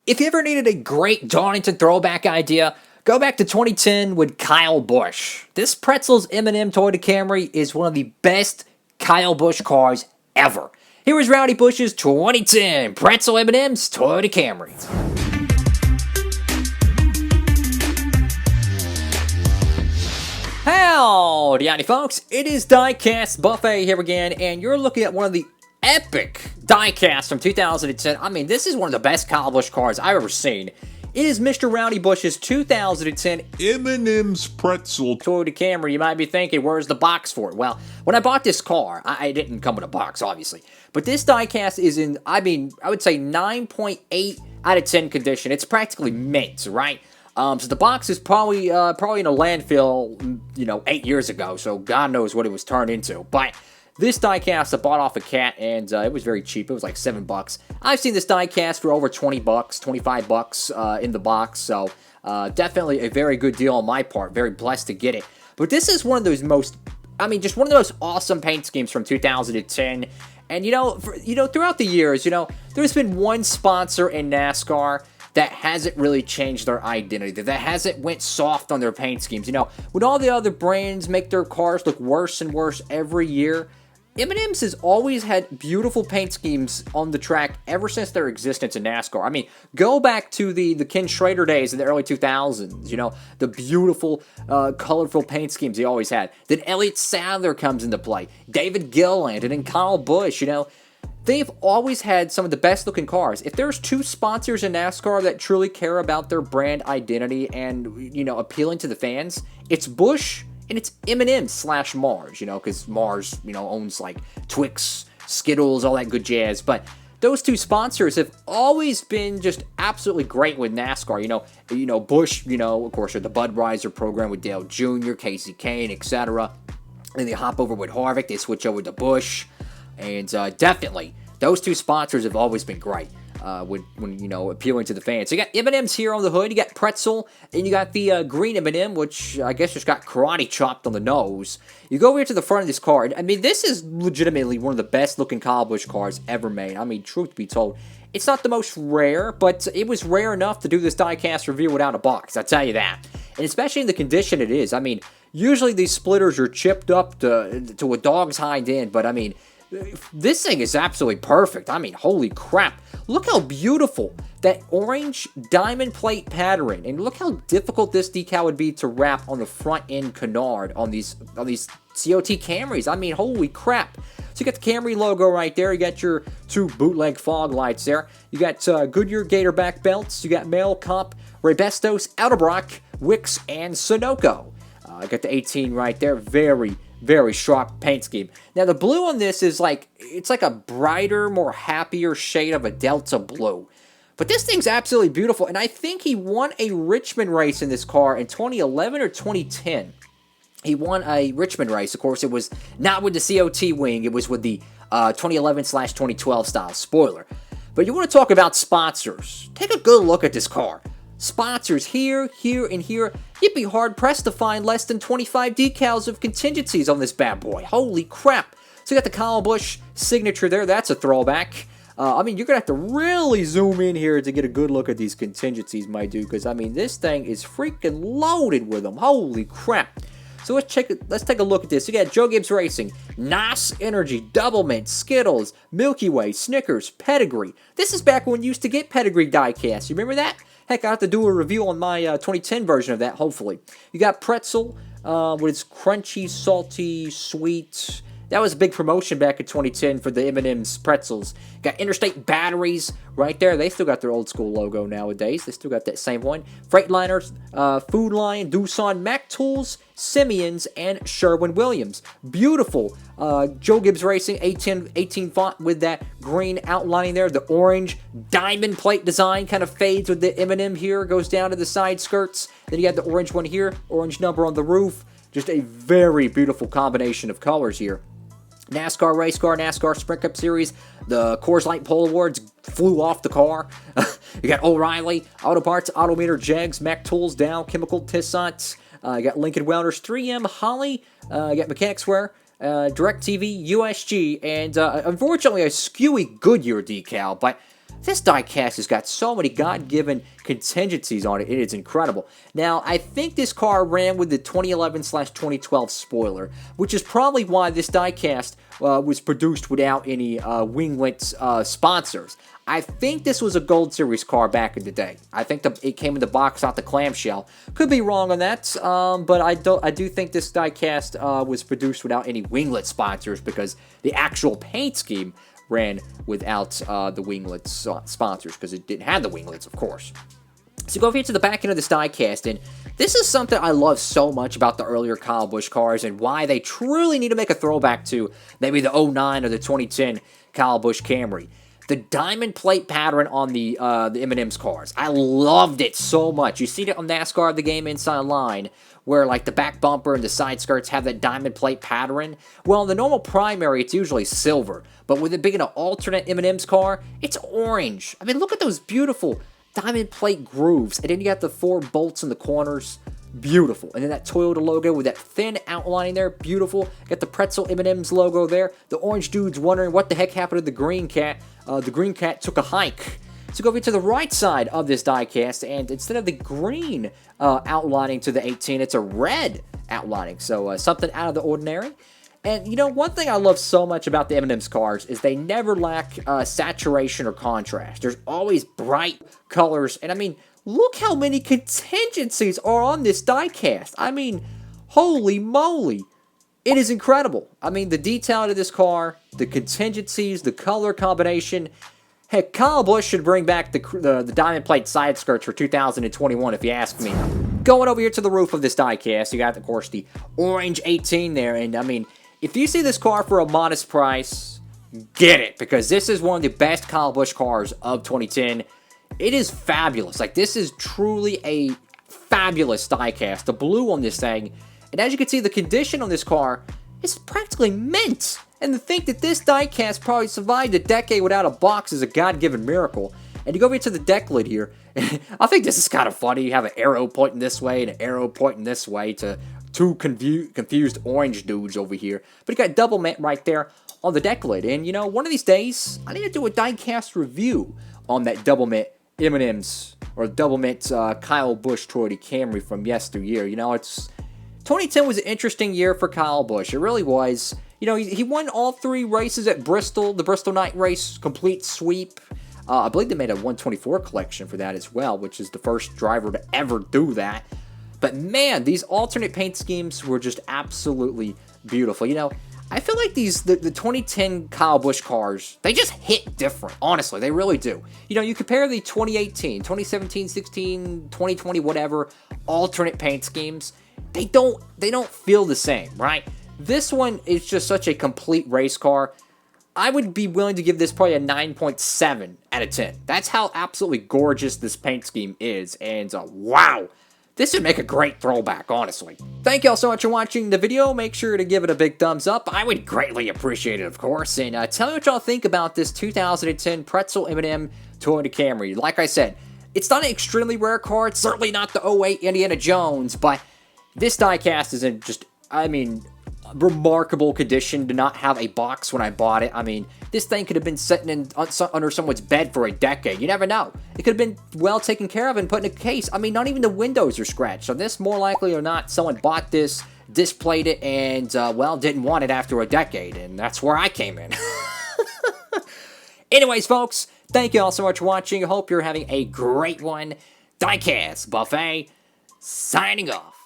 If you ever needed a great Darlington throwback idea, go back to 2010 with Kyle Busch. This Pretzel's M&M Toyota Camry is one of the best Kyle Busch cars ever. Here is Rowdy Busch's 2010 Pretzel M&M's Toyota Camry. Howdy folks, it is Diecastbuffet here again, and you're looking at one of the epic diecasts from 2010. I mean, this is one of the best Kyle Busch cars I've ever seen. It is Mr. Rowdy Busch's 2010 M&M's Pretzel Toyota Camry. You might be thinking, where's the box for it? Well, when I bought this car, I didn't come with a box, obviously. But this diecast is in, I would say 9.8 out of 10 condition. It's practically mint, right? So the box is probably in a landfill, 8 years ago, so God knows what it was turned into. But this diecast I bought off a cat, and it was very cheap. It was like $7. I've seen this diecast for over $20, $25 in the box, so definitely a very good deal on my part. Very blessed to get it. But this is one of those just one of the most awesome paint schemes from 2010. And throughout the years, there's been one sponsor in NASCAR that hasn't really changed their identity, that hasn't went soft on their paint schemes. When all the other brands make their cars look worse and worse every year, M&M's has always had beautiful paint schemes on the track ever since their existence in NASCAR. I mean, go back to the Ken Schrader days in the early 2000s, the beautiful, colorful paint schemes they always had. Then Elliott Sadler comes into play, David Gilliland, and then Kyle Busch, They've always had some of the best looking cars. If there's two sponsors in NASCAR that truly care about their brand identity and, appealing to the fans, it's Busch and it's M&M's / Mars, because Mars, owns like Twix, Skittles, all that good jazz. But those two sponsors have always been just absolutely great with NASCAR. Busch, of course, the Budweiser program with Dale Jr., Casey Kane, etc. Then they hop over with Harvick, they switch over to Busch. And definitely, those two sponsors have always been great when appealing to the fans. So you got M&M's here on the hood, you got Pretzel, and you got the green M&M, which I guess just got karate chopped on the nose. You go over here to the front of this car. I mean, this is legitimately one of the best looking Kyle Busch cars ever made. I mean, truth be told, it's not the most rare, but it was rare enough to do this diecast review without a box, I'll tell you that. And especially in the condition it is. I mean, usually these splitters are chipped up to a dog's hind end, but I mean, this thing is absolutely perfect. I mean, holy crap. Look how beautiful that orange diamond plate pattern, and look how difficult this decal would be to wrap on the front end canard on these COT Camrys. I mean, holy crap. So you got the Camry logo right there. You got your two bootleg fog lights there. You got Goodyear Gator back belts. You got Male Cop, Rebestos, Edelbrock, Wix, and Sunoco. I got the 18 right there. Very, very sharp paint scheme. Now, the blue on this is it's like a brighter, more happier shade of a Delta blue. But this thing's absolutely beautiful, and I think he won a Richmond race in this car in 2011 or 2010. He won a Richmond race. Of course, it was not with the COT wing. It was with the 2011/2012 style spoiler. But you want to talk about sponsors. Take a good look at this car. Sponsors here, and here. You'd be hard-pressed to find less than 25 decals of contingencies on this bad boy. Holy crap. So you got the Kyle Busch signature there. That's a throwback. You're going to have to really zoom in here to get a good look at these contingencies, my dude. Because, this thing is freaking loaded with them. Holy crap. So let's take a look at this. You got Joe Gibbs Racing, NOS Energy, Double Mint, Skittles, Milky Way, Snickers, Pedigree. This is back when we used to get Pedigree diecast. You remember that? Heck, I have to do a review on my 2010 version of that, hopefully. You got Pretzel, with its crunchy, salty, sweet. That was a big promotion back in 2010 for the M&M's Pretzels. Got Interstate Batteries right there. They still got their old school logo nowadays. They still got that same one. Freightliners, Food Lion, Doosan, Mac Tools, Simeon's, and Sherwin-Williams. Beautiful Joe Gibbs Racing 18 font with that green outlining there. The orange diamond plate design kind of fades with the M&M here. Goes down to the side skirts. Then you got the orange one here. Orange number on the roof. Just a very beautiful combination of colors here. NASCAR Race Car, NASCAR Sprint Cup Series, the Coors Light Pole Awards flew off the car. You got O'Reilly, Auto Parts, Autometer, Jegs, Mac Tools, Dow, Chemical, Tissot. You got Lincoln Welders, 3M, Holly. You got Mechanics Wear, DirecTV, USG, and unfortunately a skewy Goodyear decal, but This diecast has got so many God-given contingencies on it. It is incredible. Now, I think this car ran with the 2011/2012 spoiler, which is probably why this diecast was produced without any winglet sponsors. I think this was a Gold Series car back in the day. I think it came in the box, not the clamshell. Could be wrong on that, but I do think this diecast was produced without any winglet sponsors because the actual paint scheme ran without the winglet sponsors because it didn't have the winglets, of course. So go over here to the back end of this diecast, and this is something I love so much about the earlier Kyle Busch cars and why they truly need to make a throwback to maybe the 09 or the 2010 Kyle Busch Camry. The diamond plate pattern on the M&M'S cars. I loved it so much. You see it on NASCAR The Game Inside Line, where like the back bumper and the side skirts have that diamond plate pattern. Well, in the normal primary, it's usually silver, but with it being an alternate M&M'S car, it's orange. I mean, look at those beautiful diamond plate grooves, and then you got the 4 bolts in the corners. Beautiful. And then that Toyota logo with that thin outlining there, beautiful. Got the Pretzel M&M'S logo there. The orange dude's wondering what the heck happened to the green cat. The green cat took a hike. So go over to the right side of this diecast, and instead of the green outlining to the 18, it's a red outlining. So something out of the ordinary. And, you know, one thing I love so much about the M&M'S cars is they never lack saturation or contrast. There's always bright colors, and I mean, look how many contingencies are on this diecast. I mean, holy moly. It is incredible. I mean, the detail of this car, the contingencies, the color combination. Heck, Kyle Busch should bring back the diamond plate side skirts for 2021, if you ask me. Going over here to the roof of this diecast, you got, of course, the orange 18 there. And, I mean, if you see this car for a modest price, get it. Because this is one of the best Kyle Busch cars of 2010. It is fabulous. Like, this is truly a fabulous diecast. The blue on this thing. And as you can see, the condition on this car is practically mint. And to think that this diecast probably survived a decade without a box is a God-given miracle. And you go over to the deck lid here. I think this is kind of funny. You have an arrow pointing this way and an arrow pointing this way to two confused orange dudes over here. But you got double mint right there on the deck lid. And, you know, one of these days, I need to do a diecast review on that double mint M&M'S or double mint Kyle Busch Toyota Camry from yesteryear. You know, 2010 was an interesting year for Kyle Busch. It really was. You know, he won all 3 races at Bristol, the Bristol Night Race, complete sweep. I believe they made a 124 collection for that as well, which is the first driver to ever do that. But man, these alternate paint schemes were just absolutely beautiful. You know, I feel like the 2010 Kyle Busch cars, they just hit different. Honestly, they really do. You know, you compare the 2018, 2017, 16, 2020, whatever, alternate paint schemes, they don't feel the same, right? This one is just such a complete race car. I would be willing to give this probably a 9.7 out of 10. That's how absolutely gorgeous this paint scheme is. And wow, this would make a great throwback, honestly. Thank you all so much for watching the video. Make sure to give it a big thumbs up. I would greatly appreciate it, of course. And tell me what y'all think about this 2010 Pretzel M&M Toyota Camry. Like I said, it's not an extremely rare car. It's certainly not the '08 Indiana Jones. But this diecast is in just, I mean, remarkable condition to not have a box when I bought it. I mean, this thing could have been sitting under someone's bed for a decade. You never know. It could have been well taken care of and put in a case. I mean, not even the windows are scratched. So this, more likely or not, someone bought this, displayed it, and, well, didn't want it after a decade. And that's where I came in. Anyways, folks, thank you all so much for watching. I hope you're having a great one. Diecastbuffet, signing off.